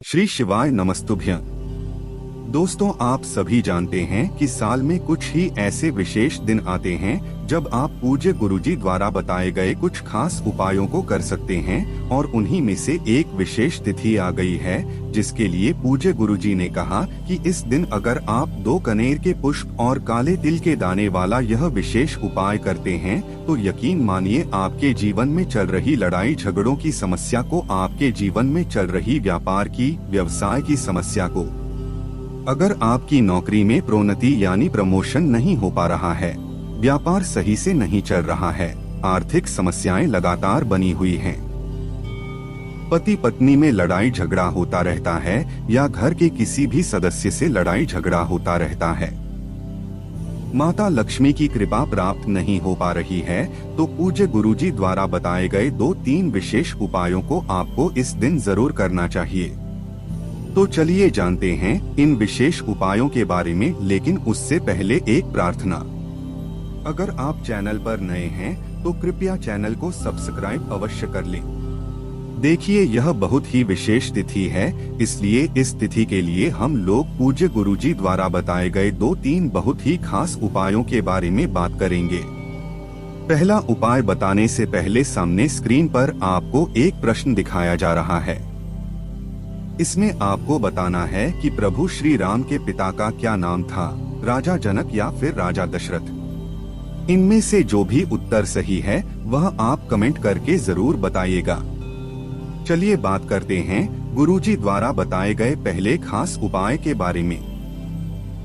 श्री शिवाय नमस्तुभ्यं। दोस्तों, आप सभी जानते हैं कि साल में कुछ ही ऐसे विशेष दिन आते हैं जब आप पूज्य गुरुजी द्वारा बताए गए कुछ खास उपायों को कर सकते हैं, और उन्हीं में से एक विशेष तिथि आ गई है जिसके लिए पूज्य गुरुजी ने कहा कि इस दिन अगर आप 2 कनेर के पुष्प और काले तिल के दाने वाला यह विशेष उपाय करते हैं तो यकीन मानिए आपके जीवन में चल रही लड़ाई झगड़ों की समस्या को, आपके जीवन में चल रही व्यापार की, व्यवसाय की समस्या को, अगर आपकी नौकरी में प्रोन्नति यानी प्रमोशन नहीं हो पा रहा है, व्यापार सही से नहीं चल रहा है, आर्थिक समस्याएं लगातार बनी हुई हैं, पति पत्नी में लड़ाई झगड़ा होता रहता है या घर के किसी भी सदस्य से लड़ाई झगड़ा होता रहता है, माता लक्ष्मी की कृपा प्राप्त नहीं हो पा रही है, तो पूज्य गुरुजी द्वारा बताए गए 2-3 विशेष उपायों को आपको इस दिन जरूर करना चाहिए। तो चलिए जानते हैं इन विशेष उपायों के बारे में, लेकिन उससे पहले एक प्रार्थना। अगर आप चैनल पर नए हैं तो कृपया चैनल को सब्सक्राइब अवश्य कर लें। देखिए, यह बहुत ही विशेष तिथि है, इसलिए इस तिथि के लिए हम लोग पूज्य गुरुजी द्वारा बताए गए 2-3 बहुत ही खास उपायों के बारे में बात करेंगे। पहला उपाय बताने से पहले सामने स्क्रीन पर आपको एक प्रश्न दिखाया जा रहा है। इसमें आपको बताना है कि प्रभु श्री राम के पिता का क्या नाम था, राजा जनक या फिर राजा दशरथ। इनमें से जो भी उत्तर सही है वह आप कमेंट करके जरूर बताइएगा। चलिए बात करते हैं गुरुजी द्वारा बताए गए पहले खास उपाय के बारे में।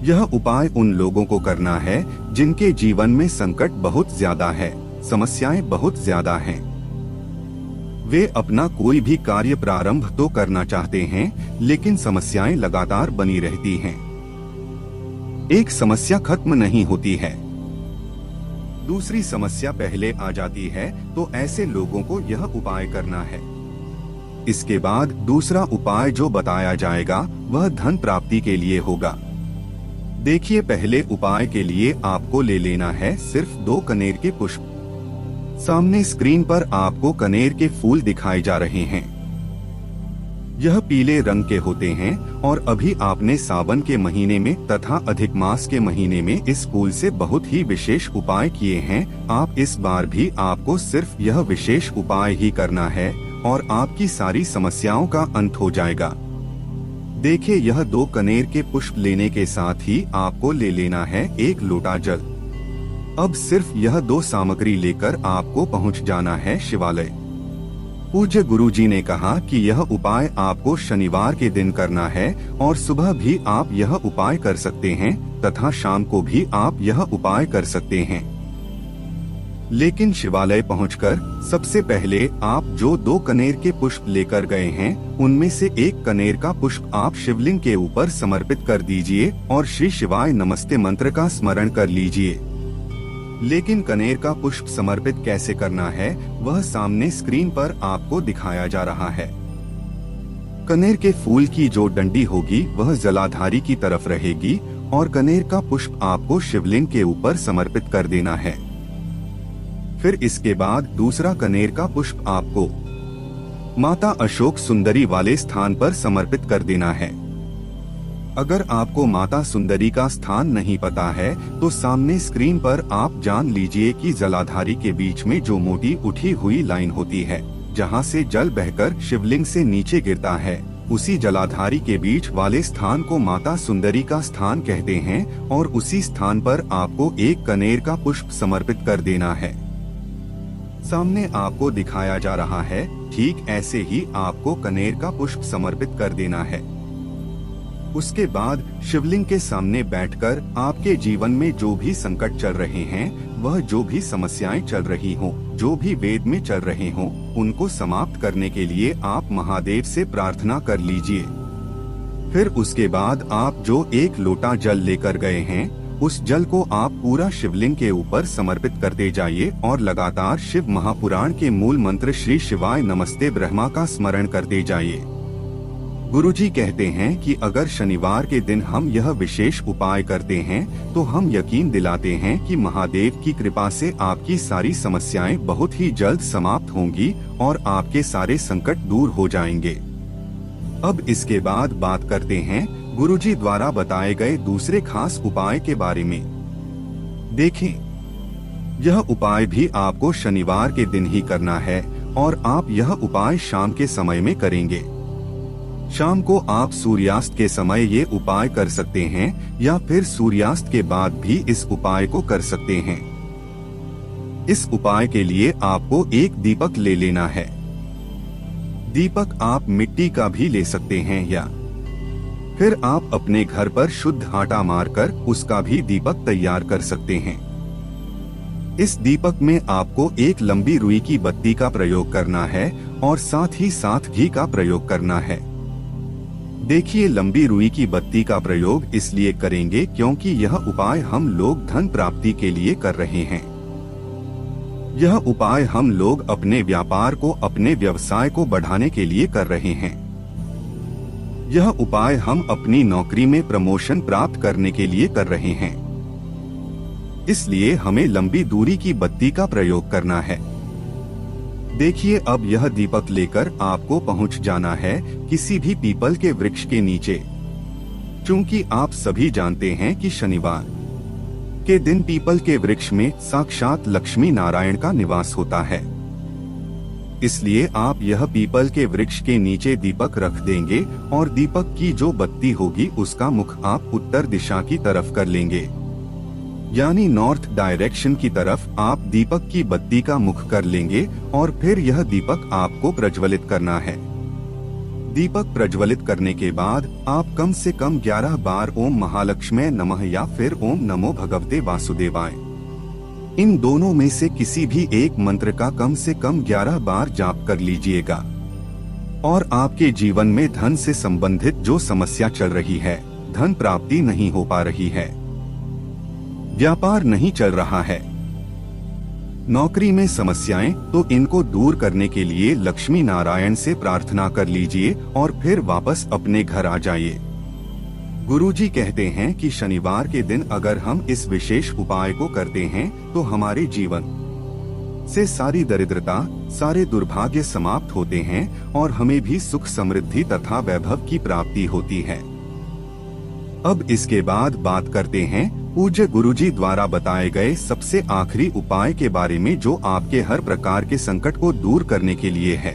यह उपाय उन लोगों को करना है जिनके जीवन में संकट बहुत ज्यादा है, समस्याएं बहुत ज्यादा हैं। वे अपना कोई भी कार्य प्रारंभ तो करना चाहते हैं, लेकिन समस्याएं लगातार बनी रहती हैं। एक समस्या खत्म नहीं होती है, दूसरी समस्या पहले आ जाती है, तो ऐसे लोगों को यह उपाय करना है। इसके बाद दूसरा उपाय जो बताया जाएगा वह धन प्राप्ति के लिए होगा। देखिए, पहले उपाय के लिए आपको ले लेना है सिर्फ 2 कनेर के पुष्प। सामने स्क्रीन पर आपको कनेर के फूल दिखाए जा रहे हैं। यह पीले रंग के होते हैं और अभी आपने सावन के महीने में तथा अधिक मास के महीने में इस फूल से बहुत ही विशेष उपाय किए हैं। आप इस बार भी आपको सिर्फ यह विशेष उपाय ही करना है और आपकी सारी समस्याओं का अंत हो जाएगा। देखिए, यह 2 कनेर के पुष्प लेने के साथ ही आपको ले लेना है 1 लोटा जल। अब सिर्फ यह 2 सामग्री लेकर आपको पहुंच जाना है शिवालय। पूज्य गुरुजी ने कहा कि यह उपाय आपको शनिवार के दिन करना है और सुबह भी आप यह उपाय कर सकते हैं तथा शाम को भी आप यह उपाय कर सकते हैं। लेकिन शिवालय पहुंचकर सबसे पहले आप जो 2 कनेर के पुष्प लेकर गए हैं उनमें से 1 कनेर का पुष्प आप शिवलिंग के ऊपर समर्पित कर दीजिए और श्री शिवाय नमस्ते मंत्र का स्मरण कर लीजिए। लेकिन कनेर का पुष्प समर्पित कैसे करना है वह सामने स्क्रीन पर आपको दिखाया जा रहा है। कनेर के फूल की जो डंडी होगी वह जलाधारी की तरफ रहेगी और कनेर का पुष्प आपको शिवलिंग के ऊपर समर्पित कर देना है। फिर इसके बाद दूसरा कनेर का पुष्प आपको माता अशोक सुंदरी वाले स्थान पर समर्पित कर देना है। अगर आपको माता सुंदरी का स्थान नहीं पता है तो सामने स्क्रीन पर आप जान लीजिए कि जलाधारी के बीच में जो मोटी उठी हुई लाइन होती है जहां से जल बहकर शिवलिंग से नीचे गिरता है, उसी जलाधारी के बीच वाले स्थान को माता सुंदरी का स्थान कहते हैं और उसी स्थान पर आपको 1 कनेर का पुष्प समर्पित कर देना है। सामने आपको दिखाया जा रहा है, ठीक ऐसे ही आपको कनेर का पुष्प समर्पित कर देना है। उसके बाद शिवलिंग के सामने बैठकर आपके जीवन में जो भी संकट चल रहे हैं, वह जो भी समस्याएं चल रही हों, जो भी वेद में चल रहे हों, उनको समाप्त करने के लिए आप महादेव से प्रार्थना कर लीजिए। फिर उसके बाद आप जो 1 लोटा जल लेकर गए हैं उस जल को आप पूरा शिवलिंग के ऊपर समर्पित करते जाइए और लगातार शिव महापुराण के मूल मंत्र श्री शिवाय नमस्ते ब्रह्मा का स्मरण करते जाइए। गुरुजी कहते हैं कि अगर शनिवार के दिन हम यह विशेष उपाय करते हैं तो हम यकीन दिलाते हैं कि महादेव की कृपा से आपकी सारी समस्याएं बहुत ही जल्द समाप्त होंगी और आपके सारे संकट दूर हो जाएंगे। अब इसके बाद बात करते हैं गुरुजी द्वारा बताए गए दूसरे खास उपाय के बारे में। देखें, यह उपाय भी आपको शनिवार के दिन ही करना है और आप यह उपाय शाम के समय में करेंगे। शाम को आप सूर्यास्त के समय ये उपाय कर सकते हैं या फिर सूर्यास्त के बाद भी इस उपाय को कर सकते हैं। इस उपाय के लिए आपको एक दीपक ले लेना है। दीपक आप मिट्टी का भी ले सकते हैं या फिर आप अपने घर पर शुद्ध आटा मारकर उसका भी दीपक तैयार कर सकते हैं। इस दीपक में आपको एक लंबी रुई की बत्ती का प्रयोग करना है और साथ ही साथ घी का प्रयोग करना है। देखिए, लंबी रुई की बत्ती का प्रयोग इसलिए करेंगे क्योंकि यह उपाय हम लोग धन प्राप्ति के लिए कर रहे हैं। यह उपाय हम लोग अपने व्यापार को, अपने व्यवसाय को बढ़ाने के लिए कर रहे हैं। यह उपाय हम अपनी नौकरी में प्रमोशन प्राप्त करने के लिए कर रहे हैं। इसलिए हमें लंबी दूरी की बत्ती का प्रयोग करना है। देखिए, अब यह दीपक लेकर आपको पहुंच जाना है किसी भी पीपल के वृक्ष के नीचे। चूंकि आप सभी जानते हैं कि शनिवार के दिन पीपल के वृक्ष में साक्षात लक्ष्मी नारायण का निवास होता है। इसलिए आप यह पीपल के वृक्ष के नीचे दीपक रख देंगे और दीपक की जो बत्ती होगी उसका मुख आप उत्तर दिशा की तरफ कर लेंगे, यानी नॉर्थ डायरेक्शन की तरफ आप दीपक की बत्ती का मुख कर लेंगे और फिर यह दीपक आपको प्रज्वलित करना है। दीपक प्रज्वलित करने के बाद आप कम से कम 11 बार ओम महालक्ष्मी नमः या फिर ओम नमो भगवते वासुदेवाय, इन दोनों में से किसी भी एक मंत्र का कम से कम 11 बार जाप कर लीजिएगा और आपके जीवन में धन से संबंधित जो समस्या चल रही है, धन प्राप्ति नहीं हो पा रही है, व्यापार नहीं चल रहा है, नौकरी में समस्याएं, तो इनको दूर करने के लिए लक्ष्मी नारायण से प्रार्थना कर लीजिए और फिर वापस अपने घर आ जाइए। गुरुजी कहते हैं कि शनिवार के दिन अगर हम इस विशेष उपाय को करते हैं तो हमारे जीवन से सारी दरिद्रता, सारे दुर्भाग्य समाप्त होते हैं और हमें भी सुख, समृद्धि तथा वैभव की प्राप्ति होती है। अब इसके बाद बात करते हैं पूज्य गुरुजी द्वारा बताए गए सबसे आखिरी उपाय के बारे में, जो आपके हर प्रकार के संकट को दूर करने के लिए है।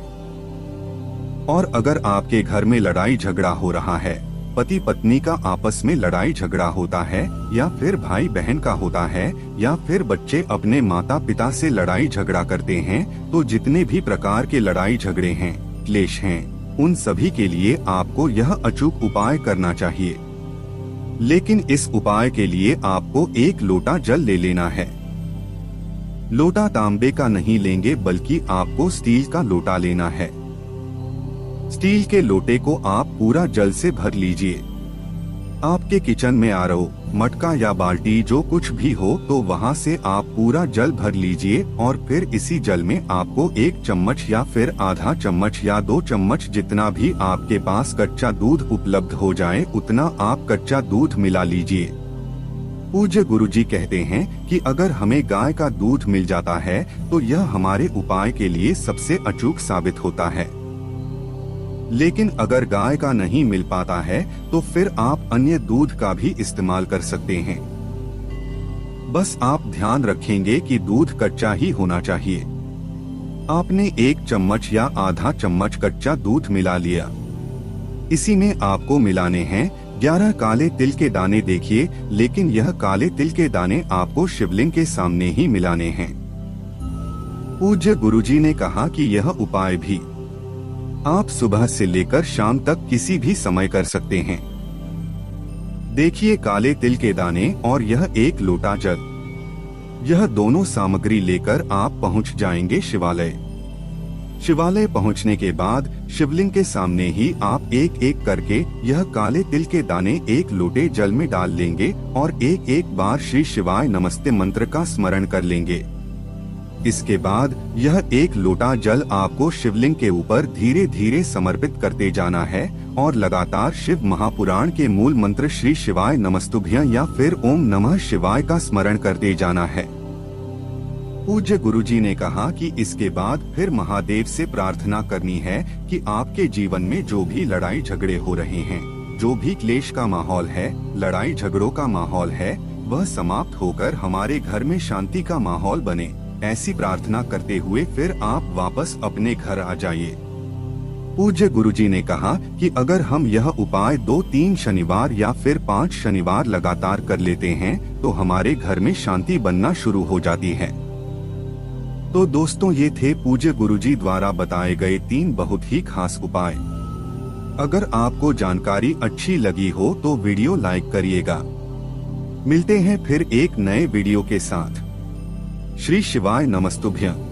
और अगर आपके घर में लड़ाई झगड़ा हो रहा है, पति पत्नी का आपस में लड़ाई झगड़ा होता है या फिर भाई बहन का होता है या फिर बच्चे अपने माता पिता से लड़ाई झगड़ा करते हैं, तो जितने भी प्रकार के लड़ाई झगड़े हैं, क्लेश हैं, उन सभी के लिए आपको यह अचूक उपाय करना चाहिए। लेकिन इस उपाय के लिए आपको एक लोटा जल ले लेना है। लोटा तांबे का नहीं लेंगे बल्कि आपको स्टील का लोटा लेना है। स्टील के लोटे को आप पूरा जल से भर लीजिए। आपके किचन में आरओ, मटका या बाल्टी जो कुछ भी हो तो वहां से आप पूरा जल भर लीजिए और फिर इसी जल में आपको 1 चम्मच या फिर आधा चम्मच या 2 चम्मच, जितना भी आपके पास कच्चा दूध उपलब्ध हो जाए उतना आप कच्चा दूध मिला लीजिए। पूज्य गुरुजी कहते हैं कि अगर हमें गाय का दूध मिल जाता है तो यह हमारे उपाय के लिए सबसे अचूक साबित होता है। लेकिन अगर गाय का नहीं मिल पाता है तो फिर आप अन्य दूध का भी इस्तेमाल कर सकते हैं। बस आप ध्यान रखेंगे कि दूध कच्चा ही होना चाहिए। आपने 1 चम्मच या आधा चम्मच कच्चा दूध मिला लिया। इसी में आपको मिलाने हैं 11 काले तिल के दाने। देखिए, लेकिन यह काले तिल के दाने आपको शिवलिंग के सामने ही मिलाने हैं। पूज्य गुरुजी ने कहा कि यह उपाय भी आप सुबह से लेकर शाम तक किसी भी समय कर सकते हैं। देखिए, काले तिल के दाने और यह 1 लोटा जल, यह दोनों सामग्री लेकर आप पहुंच जाएंगे शिवालय। शिवालय पहुंचने के बाद शिवलिंग के सामने ही आप एक एक करके यह काले तिल के दाने 1 लोटे जल में डाल लेंगे और एक एक बार श्री शिवाय नमस्ते मंत्र का स्मरण कर लेंगे। इसके बाद यह 1 लोटा जल आपको शिवलिंग के ऊपर धीरे धीरे समर्पित करते जाना है और लगातार शिव महापुराण के मूल मंत्र श्री शिवाय नमस्तुभ्यं या फिर ओम नमः शिवाय का स्मरण करते जाना है। पूज्य गुरुजी ने कहा कि इसके बाद फिर महादेव से प्रार्थना करनी है कि आपके जीवन में जो भी लड़ाई झगड़े हो रहे हैं, जो भी क्लेश का माहौल है, लड़ाई झगड़ों का माहौल है, वह समाप्त होकर हमारे घर में शांति का माहौल बने। ऐसी प्रार्थना करते हुए फिर आप वापस अपने घर आ जाइए। पूज्य गुरुजी ने कहा कि अगर हम यह उपाय 2-3 शनिवार या फिर 5 शनिवार लगातार कर लेते हैं तो हमारे घर में शांति बनना शुरू हो जाती है। तो दोस्तों, ये थे पूज्य गुरुजी द्वारा बताए गए 3 बहुत ही खास उपाय। अगर आपको जानकारी अच्छी लगी हो तो वीडियो लाइक करिएगा। मिलते हैं फिर एक नए वीडियो के साथ। श्री शिवाय नमस्तुभ्यं।